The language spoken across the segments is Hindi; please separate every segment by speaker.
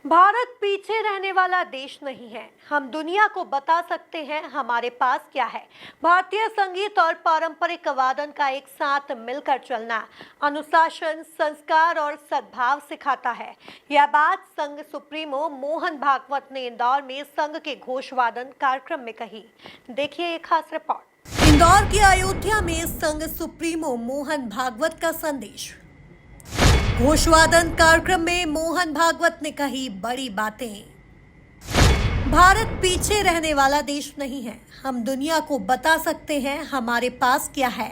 Speaker 1: भारत पीछे रहने वाला देश नहीं है। हम दुनिया को बता सकते हैं हमारे पास क्या है। भारतीय संगीत और पारंपरिक वादन का एक साथ मिलकर चलना अनुशासन, संस्कार और सद्भाव सिखाता है। यह बात संघ सुप्रीमो मोहन भागवत ने इंदौर में संघ के घोष वादन कार्यक्रम में कही। देखिए एक खास रिपोर्ट। इंदौर की अयोध्या में संघ सुप्रीमो मोहन भागवत का संदेश। घोषवादन कार्यक्रम में मोहन भागवत ने कही बड़ी बातें। भारत पीछे रहने वाला देश नहीं है। हम दुनिया को बता सकते हैं हमारे पास क्या है।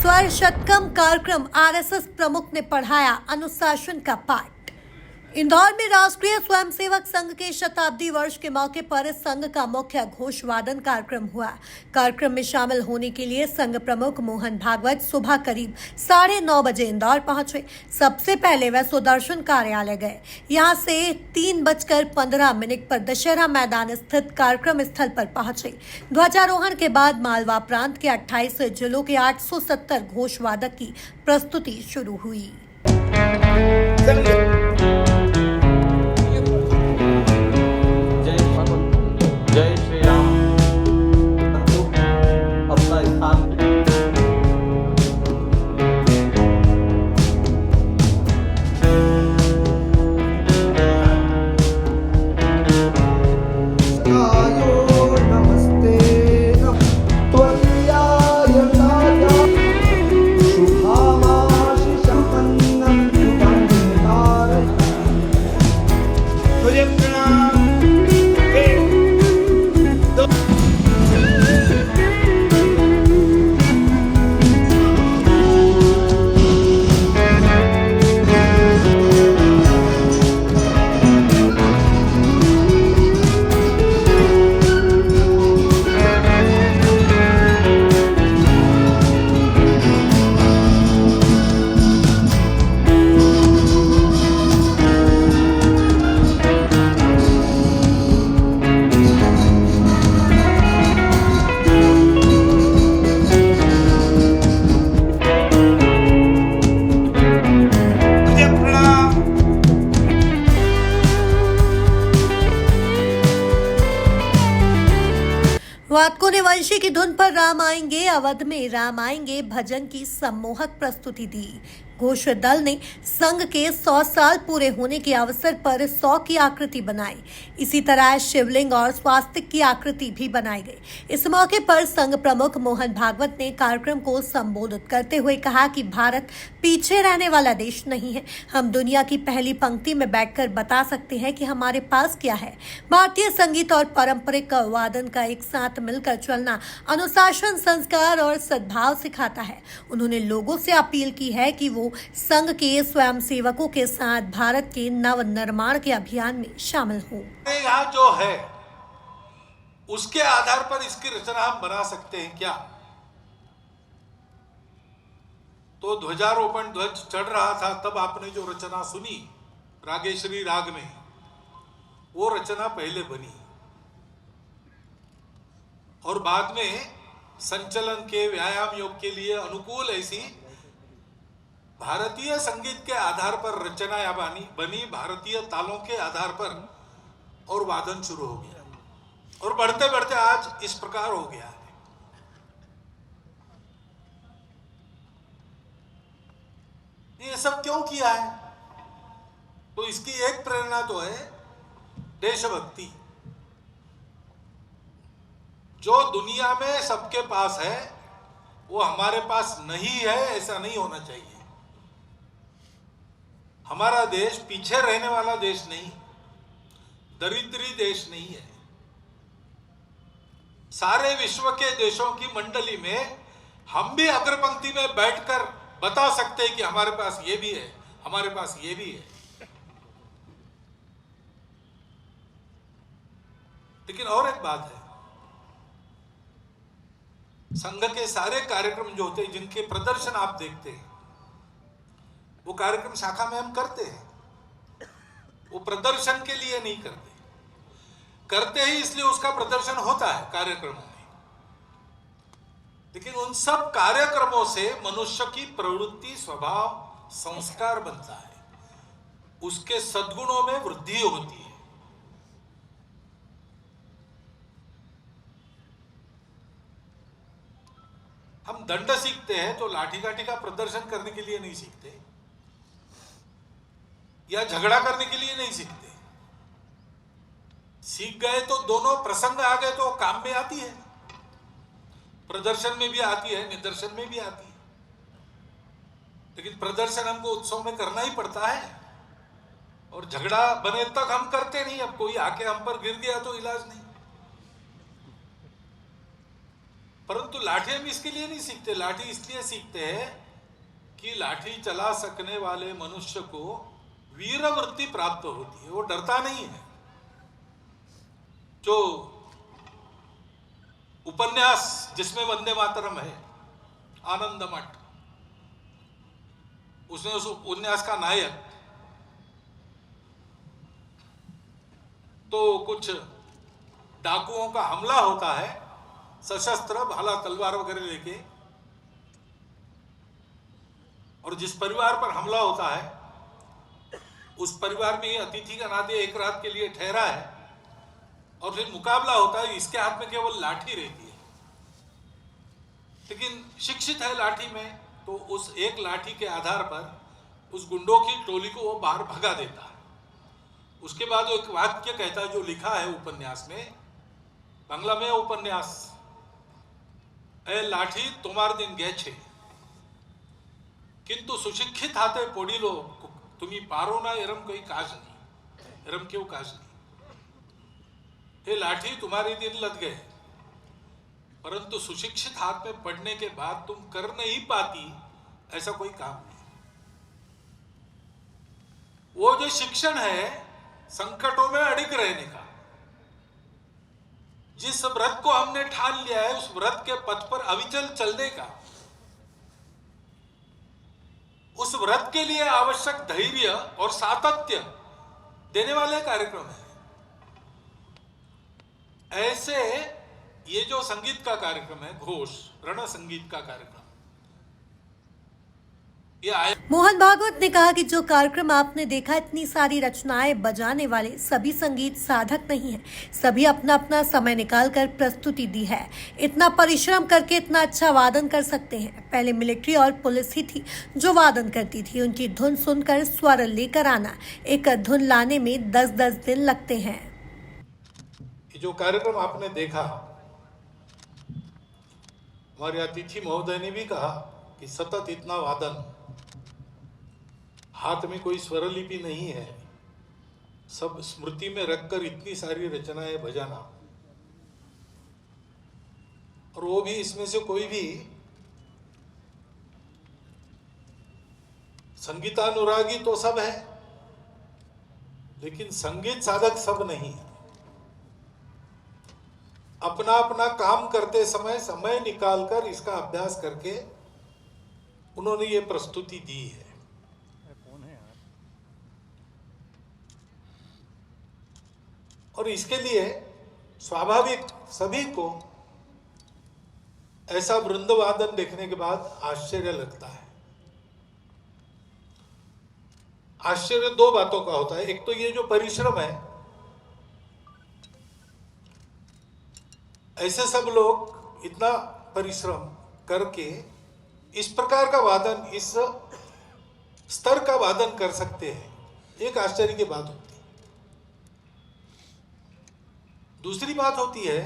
Speaker 1: स्वर शतकम कार्यक्रम आरएसएस प्रमुख ने पढ़ाया अनुशासन का पाठ। इंदौर में राष्ट्रीय स्वयंसेवक संघ के शताब्दी वर्ष के मौके पर संघ का मुख्य घोषवादन कार्यक्रम हुआ। कार्यक्रम में शामिल होने के लिए संघ प्रमुख मोहन भागवत सुबह करीब 9:30 बजे इंदौर पहुंचे। सबसे पहले वह सुदर्शन कार्यालय गए। यहां से 3:15 पर दशहरा मैदान स्थित कार्यक्रम स्थल पर पहुंचे। ध्वजारोहण के बाद मालवा प्रांत के 28 जिलों के 870 घोषवादक की प्रस्तुति शुरू हुई।
Speaker 2: जय श्री राम। अपना स्थान
Speaker 3: नमस्ते तुझे प्रणाम।
Speaker 1: वादकों ने वंशी की धुन पर राम आएंगे, अवध में राम आएंगे भजन की सम्मोहक प्रस्तुति दी। घोष दल ने संघ के 100 साल पूरे होने के अवसर पर 100 की आकृति बनाई। इसी तरह शिवलिंग और स्वास्तिक की आकृति भी बनाई गई। इस मौके पर संघ प्रमुख मोहन भागवत ने कार्यक्रम को संबोधित करते हुए कहा कि भारत पीछे रहने वाला देश नहीं है। हम दुनिया की पहली पंक्ति में बैठकर बता सकते हैं कि हमारे पास क्या है। भारतीय संगीत और पारंपरिक वादन का एक साथ मिलकर चलना अनुशासन, संस्कार और सद्भाव सिखाता है। उन्होंने लोगों से अपील की है कि वो संघ के स्वयंसेवकों के साथ भारत के नव निर्माण के अभियान में शामिल हो।
Speaker 4: यहाँ जो है उसके आधार पर इसकी रचना हम बना सकते हैं क्या? तो ध्वजारोपण ध्वज चढ़ रहा था तब आपने जो रचना सुनी रागेश्वरी राग में, वो रचना पहले बनी और बाद में संचलन के व्यायाम योग के लिए अनुकूल ऐसी भारतीय संगीत के आधार पर रचना या बनी भारतीय तालों के आधार पर और वादन शुरू हो गया और बढ़ते बढ़ते आज इस प्रकार हो गया है। ये सब क्यों किया है? तो इसकी एक प्रेरणा तो है देशभक्ति, जो दुनिया में सबके पास है वो हमारे पास नहीं है, ऐसा नहीं होना चाहिए। हमारा देश पीछे रहने वाला देश नहीं, दरिद्री देश नहीं है। सारे विश्व के देशों की मंडली में हम भी अग्रपंक्ति में बैठकर बता सकते हैं कि हमारे पास ये भी है, हमारे पास ये भी है। लेकिन और एक बात है, संघ के सारे कार्यक्रम जो होते हैं, जिनके प्रदर्शन आप देखते हैं, वो कार्यक्रम शाखा में हम करते हैं। वो प्रदर्शन के लिए नहीं करते, करते ही इसलिए उसका प्रदर्शन होता है कार्यक्रमों में। लेकिन उन सब कार्यक्रमों से मनुष्य की प्रवृत्ति, स्वभाव, संस्कार बनता है। उसके सद्गुणों में वृद्धि होती है। हम दंड सीखते हैं तो लाठी काठी का प्रदर्शन करने के लिए नहीं सीखते, या झगड़ा करने के लिए नहीं सीखते। सीख गए तो दोनों प्रसंग आ गए तो काम में आती है, प्रदर्शन में भी आती है, निदर्शन में भी आती है। लेकिन प्रदर्शन हमको उत्सव में करना ही पड़ता है, और झगड़ा बने तक हम करते नहीं। अब कोई आके हम पर गिर गया तो इलाज नहीं। परंतु लाठी हम इसके लिए नहीं सीखते, लाठी इसलिए सीखते हैं कि लाठी चला सकने वाले मनुष्य को वीरवृत्ति प्राप्त होती है, वो डरता नहीं है। जो उपन्यास जिसमें वंदे मातरम है, आनंद मठ, उसने उस उपन्यास का नायक तो कुछ डाकुओं का हमला होता है, सशस्त्र भाला तलवार वगैरह लेके, और जिस परिवार पर हमला होता है उस परिवार में अतिथि का नाते एक रात के लिए ठहरा है, और फिर मुकाबला होता है। इसके हाथ में केवल लाठी रहती है, लेकिन शिक्षित है लाठी में, तो उस एक लाठी के आधार पर उस गुंडों की टोली को वो बाहर भगा देता है। उसके बाद वो एक वाक्य कहता है जो लिखा है उपन्यास में, बांग्ला में उपन्यास, ए लाठी तुम्हार दिन गए छे किंतु सुशिक्षित हाथे पड़िलो तुम्ही पारो ना एरम कोई काज नहीं, एरम क्यों काज नहीं। हे लाठी तुम्हारे दिन लग गए, परंतु सुशिक्षित हाथ में पड़ने के बाद तुम कर नहीं पाती ऐसा कोई काम नहीं। वो जो शिक्षण है संकटों में अड़िग रहने का, जिस व्रत को हमने ठान लिया है उस व्रत के पथ पर अविचल चलने का, उस व्रत के लिए आवश्यक धैर्य और सातत्य देने वाले कार्यक्रम है। ऐसे ये जो संगीत का कार्यक्रम है, घोष रण संगीत का कार्यक्रम,
Speaker 1: मोहन भागवत ने कहा कि जो कार्यक्रम आपने देखा, इतनी सारी रचनाएं बजाने वाले सभी संगीत साधक नहीं हैं, सभी अपना अपना समय निकालकर प्रस्तुति दी है। इतना परिश्रम करके इतना अच्छा वादन कर सकते हैं। पहले मिलिट्री और पुलिस ही थी जो वादन करती थी, उनकी धुन सुनकर स्वर लेकर आना, एक धुन लाने में 10-10 दिन लगते हैं।
Speaker 4: जो कार्यक्रम आपने देखा, हमारे अतिथि महोदय ने भी कहा कि सतत इतना वादन, हाथ में कोई स्वरलिपि नहीं है, सब स्मृति में रखकर इतनी सारी रचनाएं बजाना, और वो भी इसमें से कोई भी संगीतानुरागी तो सब है, लेकिन संगीत साधक सब नहीं है। अपना अपना काम करते समय निकालकर इसका अभ्यास करके उन्होंने ये प्रस्तुति दी है। और इसके लिए स्वाभाविक सभी को ऐसा वृंदवादन देखने के बाद आश्चर्य लगता है। आश्चर्य दो बातों का होता है, एक तो ये जो परिश्रम है, ऐसे सब लोग इतना परिश्रम करके इस प्रकार का वादन, इस स्तर का वादन कर सकते हैं, एक आश्चर्य की बात होती है। दूसरी बात होती है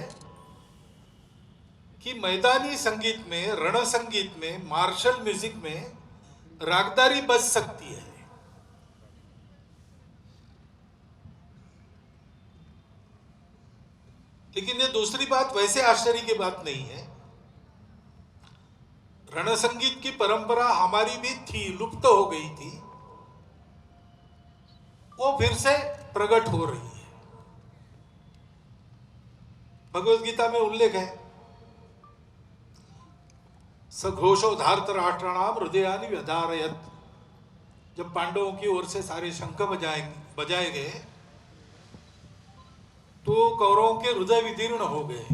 Speaker 4: कि मैदानी संगीत में, रण संगीत में, मार्शल म्यूजिक में रागदारी बज सकती है, लेकिन ये दूसरी बात वैसे आश्चर्य की बात नहीं है। रण संगीत की परंपरा हमारी भी थी, लुप्त हो गई थी, वो फिर से प्रकट हो रही है। भगवद गीता में उल्लेख है, सघोषो धार्तराष्ट्राणाम हृदयानि व्यधारयत्। जब पांडवों की ओर से सारे शंख बजाए गए तो कौरवों के हृदय विदीर्ण हो गए,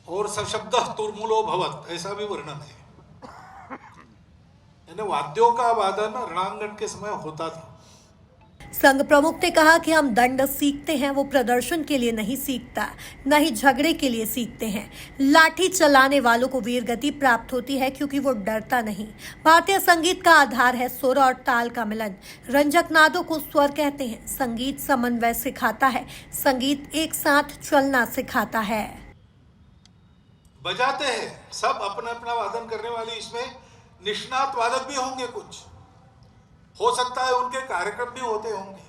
Speaker 4: और सशब्दः तुर्मुलो भवत्, ऐसा भी वर्णन है। यानी वाद्यों का वादन रणांगण के समय होता था।
Speaker 1: संघ प्रमुख ने कहा कि हम दंड सीखते हैं, वो प्रदर्शन के लिए नहीं सीखता, न ही झगड़े के लिए सीखते हैं। लाठी चलाने वालों को वीर गति प्राप्त होती है क्योंकि वो डरता नहीं। भारतीय संगीत का आधार है सुर और ताल का मिलन। रंजक नादों को स्वर कहते हैं। संगीत समन्वय सिखाता है, संगीत एक साथ चलना सिखाता है।
Speaker 4: बजाते हैं सब अपना अपना वादन करने वाले, इसमें निष्णात वादक भी होंगे, कुछ हो सकता है उनके कार्यक्रम भी होते होंगे,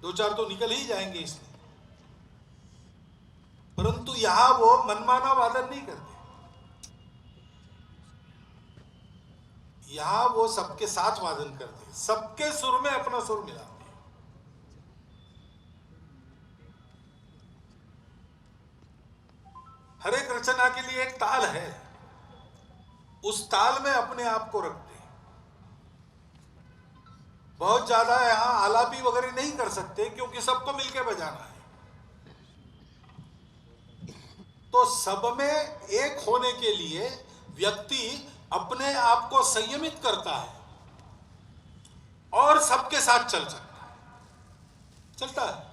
Speaker 4: 2-4 तो निकल ही जाएंगे इसमें, परंतु यहां वो मनमाना वादन नहीं करते, यहां वो सबके साथ वादन करते हैं, सबके सुर में अपना सुर मिलाते हैं। हर एक रचना के लिए एक ताल है, उस ताल में अपने आप को रखते हैं। बहुत ज्यादा यहां आलापी वगैरह नहीं कर सकते क्योंकि सबको मिलकर बजाना है। तो सब में एक होने के लिए व्यक्ति अपने आप को संयमित करता है और सबके साथ चलता है।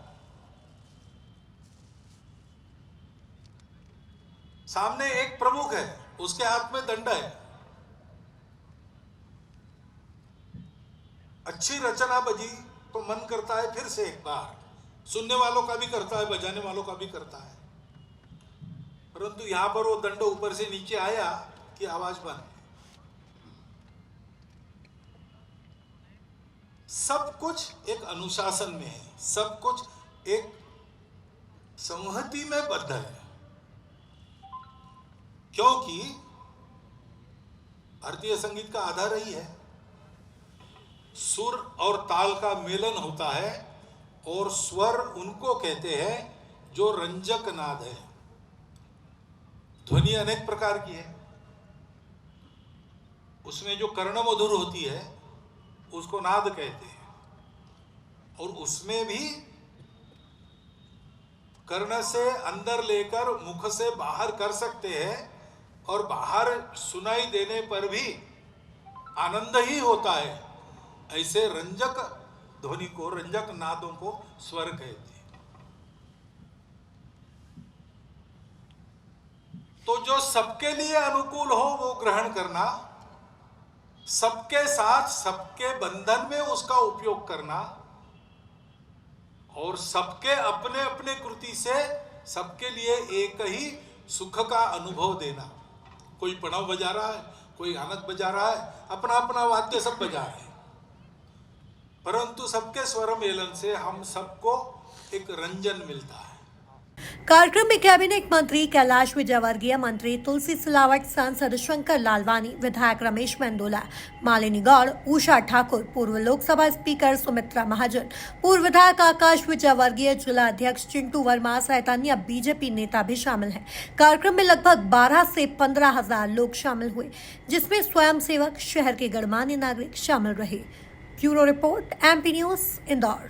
Speaker 4: सामने एक प्रमुख है, उसके हाथ में दंड है। अच्छी रचना बजी तो मन करता है फिर से एक बार, सुनने वालों का भी करता है, बजाने वालों का भी करता है, परंतु यहां पर वो दंड ऊपर से नीचे आया कि आवाज बंद। सब कुछ एक अनुशासन में है, सब कुछ एक संहति में बद्ध है, क्योंकि भारतीय संगीत का आधार ही है सुर और ताल का मेलन होता है, और स्वर उनको कहते हैं जो रंजक नाद है। ध्वनि अनेक प्रकार की है, उसमें जो कर्ण मधुर होती है उसको नाद कहते हैं, और उसमें भी कर्ण से अंदर लेकर मुख से बाहर कर सकते हैं, और बाहर सुनाई देने पर भी आनंद ही होता है। ऐसे रंजक ध्वनि को, रंजक नादों को स्वर कहते हैं। तो जो सबके लिए अनुकूल हो वो ग्रहण करना, सबके साथ सबके बंधन में उसका उपयोग करना, और सबके अपने अपने कृति से सबके लिए एक ही सुख का अनुभव देना। कोई पड़ाव बजा रहा है, कोई आनंद बजा रहा है, अपना अपना वाद्य सब बजा रहे हैं, परंतु सबके स्वर मेलन से हम सबको एक रंजन मिलता है।
Speaker 1: कार्यक्रम में कैबिनेट मंत्री कैलाश विजयवर्गीय, मंत्री तुलसी सिलावट, सांसद शंकर लालवानी, विधायक रमेश मेंदोला, मालिनी गौड़, उषा ठाकुर, पूर्व लोकसभा स्पीकर सुमित्रा महाजन, पूर्व विधायक आकाश विजयवर्गीय, जिला अध्यक्ष चिंटू वर्मा सहित अन्य बीजेपी नेता भी शामिल हैं। कार्यक्रम में लगभग 12 से 15 हजार लोग शामिल हुए, जिसमें स्वयंसेवक, शहर के गणमान्य नागरिक शामिल रहे। Bureau report, MP news, Indore.